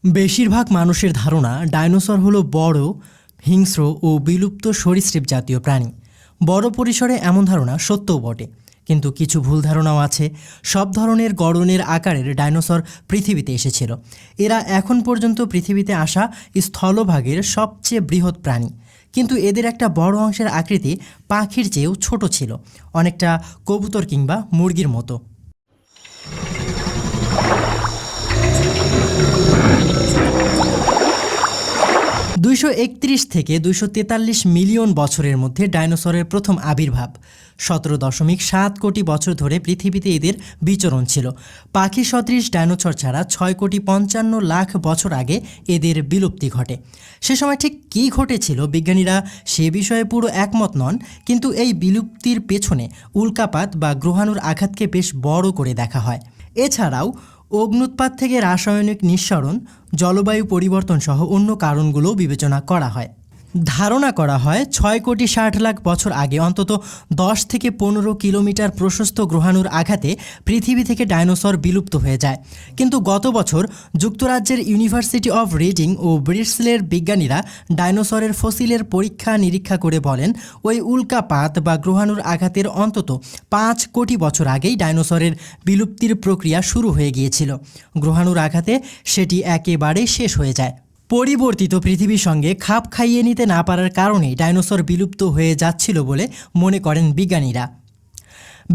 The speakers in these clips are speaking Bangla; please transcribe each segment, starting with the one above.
বেশিরভাগ মানুষের ধারণা ডাইনোসর হলো বড়, হিংস্র ও বিলুপ্ত সরীসৃপ জাতীয় প্রাণী। বড় পরিসরে এমন ধারণা সত্যও বটে, কিন্তু কিছু ভুল ধারণাও আছে। সব ধরনের গড়নের আকারের ডাইনোসর পৃথিবীতে এসেছিল। এরা এখন পর্যন্ত পৃথিবীতে আসা স্থলভাগের সবচেয়ে বৃহৎ প্রাণী, কিন্তু এদের একটা বড় অংশের আকৃতি পাখির চেয়েও ছোট ছিল, অনেকটা কবুতর কিংবা মুরগির মতো। 231 থেকে 243 মিলিয়ন বছরের মধ্যে ডাইনোসরের প্রথম আবির্ভাব। 17.7 কোটি বছর ধরে পৃথিবীতে এদের বিচরণ ছিল। পাখি সদৃশ ডাইনোসর ছাড়া 6,55,00,000 বছর আগে এদের বিলুপ্তি ঘটে। সে সময় ঠিক কী ঘটেছিল বিজ্ঞানীরা সে বিষয়ে পুরো একমত নন, কিন্তু এই বিলুপ্তির পেছনে উল্কাপাত বা গ্রহাণুর আঘাতকে বেশ বড় করে দেখা হয়। এছাড়াও অগ্ন্যুৎপাত থেকে রাসায়নিক নিঃসরণ, জলবায়ু পরিবর্তন সহ অন্য কারণগুলোও বিবেচনা করা হয়। ধারণা করা হয় 6,60,00,000 বছর আগে অন্তত 10 থেকে 15 কিলোমিটার প্রশস্ত গ্রহাণুর আঘাতে পৃথিবী থেকে ডাইনোসর বিলুপ্ত হয়ে যায়। কিন্তু গত বছর যুক্তরাজ্যের ইউনিভার্সিটি অফ রিডিং ও ব্রিসলের বিজ্ঞানীরা ডাইনোসরের ফসিলের পরীক্ষা নিরীক্ষা করে বলেন, ওই উল্কাপাত বা গ্রহাণুর আঘাতের অন্তত 5 কোটি বছর আগেই ডাইনোসরের বিলুপ্তির প্রক্রিয়া শুরু হয়ে গিয়েছিল। গ্রহাণুর আঘাতে সেটি একেবারে শেষ হয়ে যায়। পরিবর্তিত পৃথিবীর সঙ্গে খাপ খাইয়ে নিতে না পারার কারণেই ডাইনোসর বিলুপ্ত হয়ে যাচ্ছিল বলে মনে করেন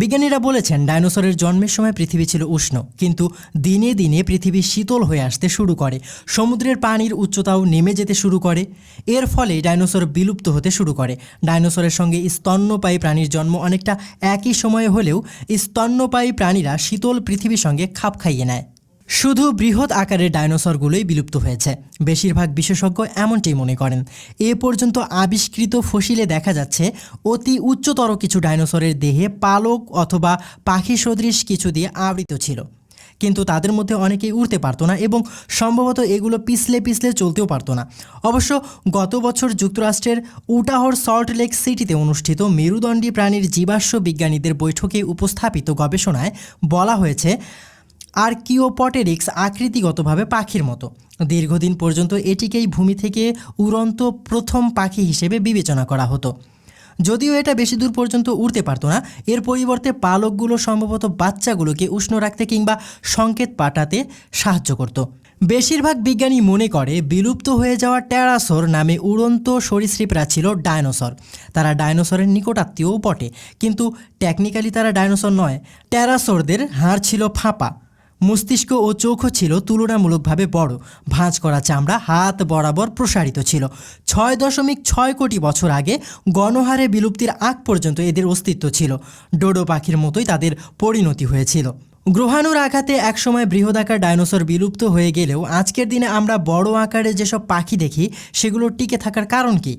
বিজ্ঞানীরা বলেছেন, ডাইনোসরের জন্মের সময় পৃথিবী ছিল উষ্ণ, কিন্তু দিনে দিনে পৃথিবী শীতল হয়ে আসতে শুরু করে। সমুদ্রের পানির উচ্চতাও নেমে যেতে শুরু করে। এর ফলে ডাইনোসর বিলুপ্ত হতে শুরু করে। ডাইনোসরের সঙ্গে স্তন্যপায়ী প্রাণীর জন্ম অনেকটা একই সময়ে হলেও স্তন্যপায়ী প্রাণীরা শীতল পৃথিবীর সঙ্গে খাপ খাইয়ে নেয়। শুধু বৃহৎ আকারের ডাইনোসরগুলোই বিলুপ্ত হয়েছে, বেশিরভাগ বিশেষজ্ঞ এমনটাই মনে করেন। এ পর্যন্ত আবিষ্কৃত ফসিলে দেখা যাচ্ছে অতি উচ্চতর কিছু ডাইনোসরের দেহে পালক অথবা পাখি সদৃশ কিছু দিয়ে আবৃত ছিল, কিন্তু তাদের মধ্যে অনেকেই উড়তে পারতো না এবং সম্ভবত এগুলো পিছলে পিছলে চলতেও পারতো না। অবশ্য গত বছর যুক্তরাষ্ট্রের উটাহর সল্ট লেক সিটিতে অনুষ্ঠিত মেরুদণ্ডী প্রাণীর জীবাশ্ম বিজ্ঞানীদের বৈঠকে উপস্থাপিত গবেষণায় বলা হয়েছে, আর্কিওপটেরিক্স আকৃতিগতভাবে পাখির মতো। দীর্ঘদিন পর্যন্ত এটিকেই ভূমি থেকে উড়ন্ত প্রথম পাখি হিসেবে বিবেচনা করা হতো। যদিও এটা বেশি দূর পর্যন্ত উড়তে পারতো না, এর পরিবর্তে পালকগুলো সম্ভবত বাচ্চাগুলোকে উষ্ণ রাখতে কিংবা সংকেত পাঠাতে সাহায্য করত। বেশিরভাগ বিজ্ঞানী মনে করে বিলুপ্ত হয়ে যাওয়া টেরাসোর নামে উড়ন্ত সরীসৃপরা ছিল ডাইনোসর। তারা ডাইনোসরের নিকটাত্মীয়ও বটে, কিন্তু টেকনিক্যালি তারা ডাইনোসর নয়। টেরাসোরদের হাড় ছিল ফাঁপা, মস্তিষ্ক ও চোখও ছিল তুলনামূলকভাবে বড়, ভাঁজ করা চামড়া হাত বরাবর প্রসারিত ছিল। 6.6 কোটি বছর আগে গণহারে বিলুপ্তির আগ পর্যন্ত এদের অস্তিত্ব ছিল। ডোডো পাখির মতোই তাদের পরিণতি হয়েছিল। গ্রহাণুর আঘাতে একসময় বৃহদাকার ডাইনোসর বিলুপ্ত হয়ে গেলেও আজকের দিনে আমরা বড় আকারে যেসব পাখি দেখি সেগুলোর টিকে থাকার কারণ কি?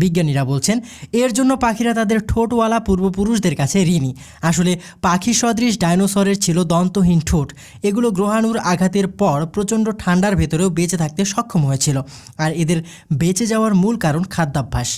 বিজ্ঞানীরা বলছেন, এর জন্য পাখিরা তাদের ঠোঁটওয়ালা পূর্বপুরুষদের কাছে ঋণী। আসলে পাখি সদৃশ ডাইনোসরের ছিল দন্তহীন ঠোঁট। এগুলো গ্রহাণুর আঘাতের পর প্রচণ্ড ঠান্ডার ভেতরেও বেঁচে থাকতে সক্ষম হয়েছিল, আর এদের বেঁচে যাওয়ার মূল কারণ খাদ্যাভ্যাস।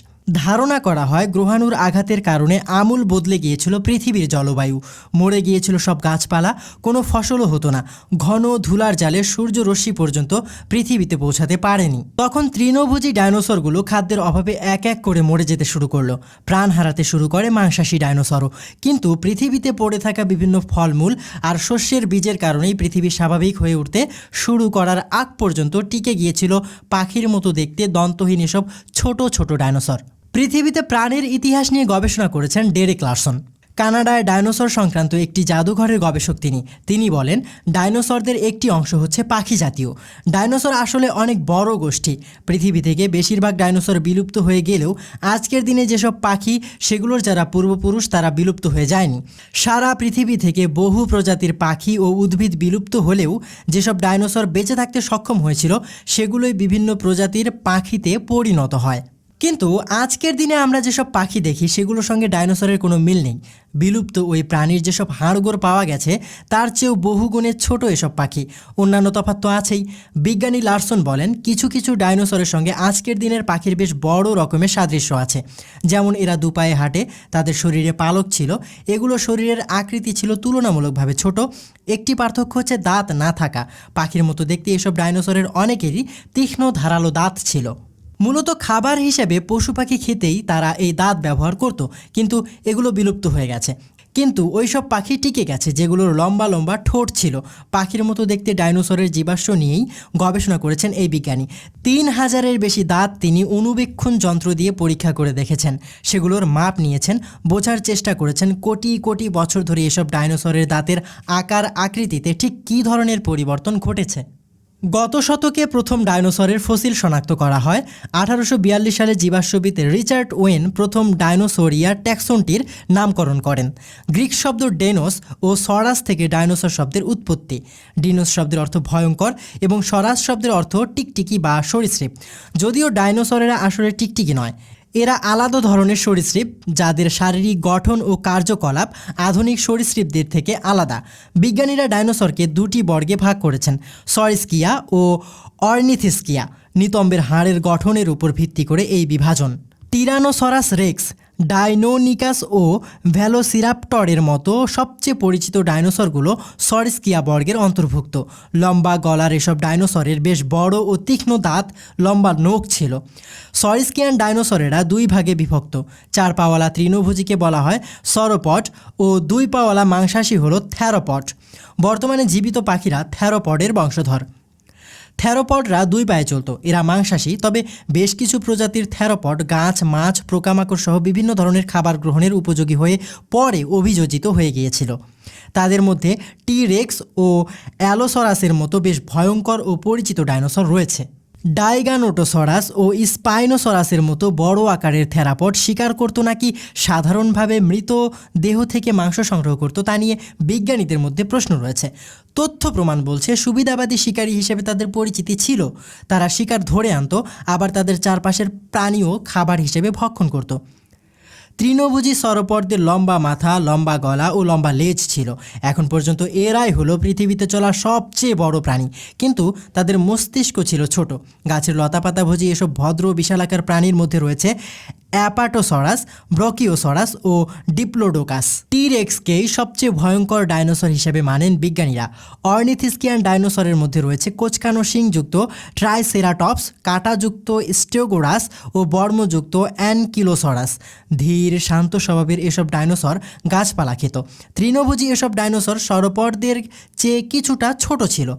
ধারণা করা হয় গ্রহাণুর আঘাতের কারণে আমূল বদলে গিয়েছিল পৃথিবীর জলবায়ু। মরে গিয়েছিল সব গাছপালা, কোনো ফসলও হতো না। ঘন ধুলার জালে সূর্যরশ্মি পর্যন্ত পৃথিবীতে পৌঁছাতে পারেনি। তখন তৃণভোজী ডাইনোসরগুলো খাদ্যের অভাবে এক এক করে মরে যেতে শুরু করলো। প্রাণ হারাতে শুরু করে মাংসাশী ডাইনোসরও। কিন্তু পৃথিবীতে পড়ে থাকা বিভিন্ন ফলমূল আর শস্যের বীজের কারণেই পৃথিবী স্বাভাবিক হয়ে উঠতে শুরু করার আগ পর্যন্ত টিকে গিয়েছিল পাখির মতো দেখতে দন্তহীন এসব ছোট ছোট ডাইনোসর। পৃথিবীতে প্রাণের ইতিহাস নিয়ে গবেষণা করেছেন ডেরেক লারসন। কানাডায় ডাইনোসর সংক্রান্ত একটি জাদুঘরের গবেষক তিনি বলেন, ডাইনোসরদের একটি অংশ হচ্ছে পাখি জাতীয়। ডাইনোসর আসলে অনেক বড় গোষ্ঠী। পৃথিবী থেকে বেশিরভাগ ডাইনোসর বিলুপ্ত হয়ে গেলেও আজকের দিনে যেসব পাখি সেগুলোর যারা পূর্বপুরুষ তারা বিলুপ্ত হয়ে যায়নি। সারা পৃথিবী থেকে বহু প্রজাতির পাখি ও উদ্ভিদ বিলুপ্ত হলেও যেসব ডাইনোসর বেঁচে থাকতে সক্ষম হয়েছিল সেগুলোই বিভিন্ন প্রজাতির পাখিতে পরিণত হয়। কিন্তু আজকের দিনে আমরা যেসব পাখি দেখি সেগুলোর সঙ্গে ডাইনোসরের কোনো মিল নেই। বিলুপ্ত ওই প্রাণীর যেসব হাড়গোড় পাওয়া গেছে তার চেয়েও বহুগুণে ছোট এসব পাখি। অন্যান্য তফাৎ তো আছেই। বিজ্ঞানী লারসন বলেন, কিছু কিছু ডাইনোসরের সঙ্গে আজকের দিনের পাখির বেশ বড় রকমের সাদৃশ্য আছে। যেমন এরা দুপায়ে হাঁটে, তাদের শরীরে পালক ছিল, এগুলো শরীরের আকৃতি ছিল তুলনামূলকভাবে ছোট। একটি পার্থক্য হচ্ছে দাঁত না থাকা। পাখির মতো দেখতে এসব ডাইনোসরের অনেকেরই তীক্ষ্ণ ধারালো দাঁত ছিল। মূলত খাবার হিসেবে পশু পাখি খেতেই তারা এই দাঁত ব্যবহার করত, কিন্তু এগুলো বিলুপ্ত হয়ে গেছে। কিন্তু ওইসব পাখি টিকে গেছে যেগুলোর লম্বা লম্বা ঠোঁট ছিল। পাখির মতো দেখতে ডাইনোসরের জীবাশ্ম নিয়েই গবেষণা করেছেন এই বিজ্ঞানী। 3000-এর বেশি দাঁত তিনি অণুবীক্ষণ যন্ত্র দিয়ে পরীক্ষা করে দেখেছেন। সেগুলোর মাপ নিয়েছেন, বোঝার চেষ্টা করেছেন কোটি কোটি বছর ধরে এসব ডাইনোসরের দাঁতের আকার আকৃতিতে ঠিক কী ধরনের পরিবর্তন ঘটেছে। গত শতকে প্রথম ডাইনোসরের ফসিল শনাক্ত করা হয়। 1842 সালে জীবাশ্মবিদ রিচার্ড ওয়েন প্রথম ডাইনোসোরিয়া ট্যাক্সনটির নামকরণ করেন। গ্রিক শব্দ ডেনোস ও সরাস থেকে ডাইনোসর শব্দের উৎপত্তি। ডিনোস শব্দের অর্থ ভয়ঙ্কর এবং সরাস শব্দের অর্থ টিকটিকি বা সরীসৃপ। যদিও ডাইনোসরেরা আসলে টিকটিকি নয়, এরা আলাদা ধরনের সরীসৃপ যাদের শারীরিক গঠন ও কার্যকলাপ আধুনিক সরীসৃপদের থেকে আলাদা। বিজ্ঞানীরা ডাইনোসরকে দুটি বর্গে ভাগ করেছেন, সরিস্কিয়া ও অর্নিথিস্কিয়া। নিতম্বের হাড়ের গঠনের উপর ভিত্তি করে এই বিভাজন। টিরানোসরাস রেক্স, ডাইনোনিকাস ও ভেলোসিরাপ্টরের মতো সবচেয়ে পরিচিত ডাইনোসরগুলো সরিস্কিয়া বর্গের অন্তর্ভুক্ত। লম্বা গলার এসব ডাইনোসরের বেশ বড় ও তীক্ষ্ণ দাঁত, লম্বা নখ ছিল। সরিস্কিয়ান ডাইনোসরেরা দুই ভাগে বিভক্ত। 4 পাওয়ালা তৃণভোজীকে বলা হয় সরোপড ও 2 পাওয়ালা মাংসাশী হল থ্যারোপড। বর্তমানে জীবিত পাখিরা থ্যারোপডের বংশধর। থ্যারোপডরা 2 পায়ে চলত, এরা মাংসাশী। তবে বেশ কিছু প্রজাতির থ্যারোপড গাছ, মাছ, পোকামাকড় সহ বিভিন্ন ধরনের খাবার গ্রহণের উপযোগী হয়ে পরে অভিযোজিত হয়ে গিয়েছিল। তাদের মধ্যে টি-রেক্স ও অ্যালোসরাসের মতো বেশ ভয়ঙ্কর ও পরিচিত ডাইনোসর রয়েছে। ডাইগানোটোসরাস ও স্পাইনোসরাসের মতো বড় আকারের থ্যারাপড শিকার করত নাকি সাধারণভাবে মৃত দেহ থেকে মাংস সংগ্রহ করত তা নিয়ে বিজ্ঞানীদের মধ্যে প্রশ্ন রয়েছে। তথ্য প্রমাণ বলছে সুবিধাবাদী শিকারী হিসেবে তাদের পরিচিতি ছিল। তারা শিকার ধরে আনত, আবার তাদের চারপাশের প্রাণীও খাবার হিসেবে ভক্ষণ করত। তৃণভোজী সরোপডদের লম্বা মাথা, লম্বা গলা ও লম্বা লেজ ছিল। এখন পর্যন্ত এরাই হলো পৃথিবীতে চলা সবচেয়ে বড় প্রাণী, কিন্তু তাদের মস্তিষ্ক ছিল ছোট। গাছের লতাপাতাভোজী এসব ভদ্র বিশালাকার প্রাণীর মধ্যে রয়েছে অ্যাপাটোসরাস, ব্রকিওসরাস ও ডিপ্লোডোকাস। টি-রেক্সকেই সবচেয়ে ভয়ঙ্কর ডাইনোসর হিসেবে মানেন বিজ্ঞানীরা। অর্নিথিস্কিয়ান ডাইনোসরের মধ্যে রয়েছে কোঁচকানো শিংযুক্ত ট্রাইসেরাটপস, কাঁটাযুক্ত স্টেগোরাস ও বর্মযুক্ত অ্যানকিলোসরাস। ধীর শান্ত স্বভাবের এসব ডাইনোসর গাছপালা খেত। তৃণভোজী এসব ডাইনোসর সরোপডদের চেয়ে কিছুটা ছোট ছিল।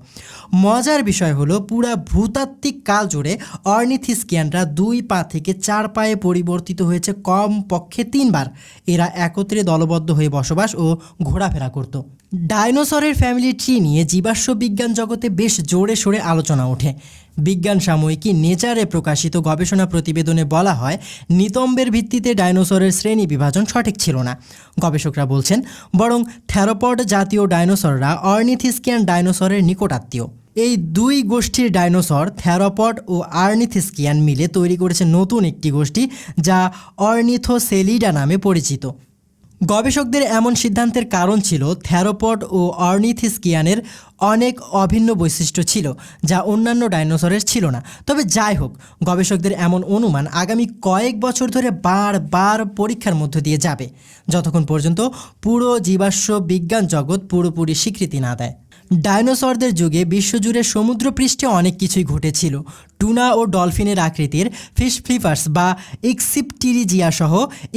মজার বিষয় হলো পুরা ভূতাত্ত্বিক কাল জুড়ে অর্নিথিস্কিয়ানরা 2 পা থেকে 4 পায়ে পরিবর্তিত হয়েছে কম পক্ষে 3 বার। এরা একত্রে দলবদ্ধ হয়ে বসবাস ও ঘোরাফেরা করত। ডাইনোসরের ফ্যামিলি ট্রি নিয়ে জীবাশ্ম বিজ্ঞান জগতে বেশ জোরে সোরে আলোচনা ওঠে। বিজ্ঞান সাময়িকী নেচারে প্রকাশিত গবেষণা প্রতিবেদনে বলা হয়, নিতম্বের ভিত্তিতে ডাইনোসরের শ্রেণী বিভাজন সঠিক ছিল না। গবেষকরা বলছেন বরং থ্যারোপড জাতীয় ডাইনোসররা অর্নিথিস্কিয়ান ডাইনোসরের নিকটাত্মীয়। এই 2 গোষ্ঠীর ডাইনোসর থ্যারোপড ও অর্নিথিস্কিয়ান মিলে তৈরি করেছে নতুন একটি গোষ্ঠী যা অর্নিথোসেলিডা নামে পরিচিত। গবেষকদের এমন সিদ্ধান্তের কারণ ছিল থ্যারোপড ও অর্নিথিস্কিয়ানের অনেক অভিন্ন বৈশিষ্ট্য ছিল যা অন্যান্য ডাইনোসরের ছিল না। তবে যাই হোক, গবেষকদের এমন অনুমান আগামী কয়েক বছর ধরে বারবার পরীক্ষার মধ্য দিয়ে যাবে, যতক্ষণ পর্যন্ত পুরো জীবাশ্ম বিজ্ঞান জগৎ পুরোপুরি স্বীকৃতি না দেয়। ডাইনোসরদের যুগে বিশ্বজুড়ে সমুদ্রপৃষ্ঠে অনেক কিছুই ঘটেছিল। টুনা ও ডলফিনের আকৃতির ফিশ ফ্লিপার্স বা ইক্সিপটিরিজিয়া সহ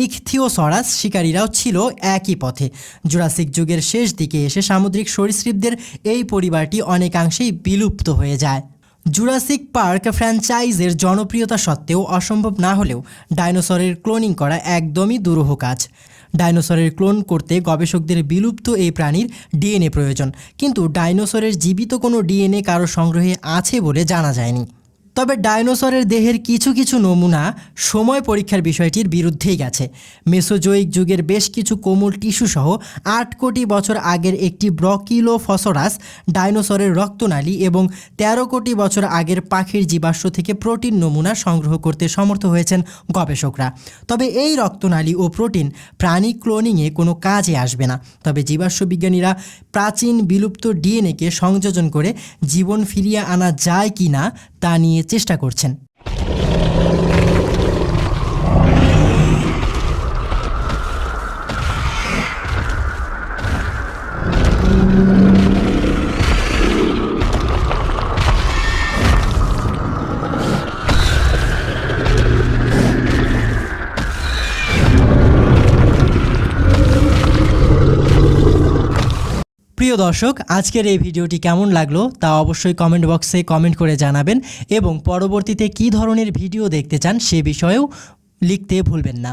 ইকথিওসরাস শিকারীরাও ছিল একই পথে। জুরাসিক যুগের শেষ দিকে এসে সামুদ্রিক সরীসৃপদের এই পরিবারটি অনেকাংশেই বিলুপ্ত হয়ে যায়। জুরাসিক পার্ক ফ্র্যাঞ্চাইজের জনপ্রিয়তা সত্ত্বেও অসম্ভব না হলেও ডাইনোসরের ক্লোনিং করা একদমই দুরূহ কাজ। ডাইনোসরের ক্লোন করতে গবেষকদের বিলুপ্ত এই প্রাণীর ডিএনএ প্রয়োজন, কিন্তু ডাইনোসরের জীবিত কোনো ডিএনএ কারো সংগ্রহে আছে বলে জানা যায়নি। তবে ডাইনোসরের দেহের কিছু কিছু নমুনা সময় পরীক্ষার বিষয়টির বিরুদ্ধেই গেছে। মেসোজোয়িক যুগের বেশ কিছু কোমল টিস্যু সহ 8 কোটি বছর আগের একটি ব্রকিলোফসরাস ডাইনোসরের রক্তনালী এবং 13 কোটি বছর আগের পাখির জীবাশ্ম থেকে প্রোটিন নমুনা সংগ্রহ করতে সমর্থ হয়েছেন গবেষকরা। তবে এই রক্তনালী ও প্রোটিন প্রাণী ক্লোনিংয়ে কোনো কাজে আসবে না। তবে জীবাশ্ম বিজ্ঞানীরা প্রাচীন বিলুপ্ত ডিএনএকে সংযোজন করে জীবন ফিরিয়ে আনা যায় কি না তা নিয়ে চেষ্টা করছেন। প্রিয় দর্শক, আজকের এই ভিডিওটি কেমন লাগলো তা অবশ্যই কমেন্ট বক্সে কমেন্ট করে জানাবেন এবং পরবর্তীতে কী ধরনের ভিডিও দেখতে চান সে বিষয়েও লিখতে ভুলবেন না।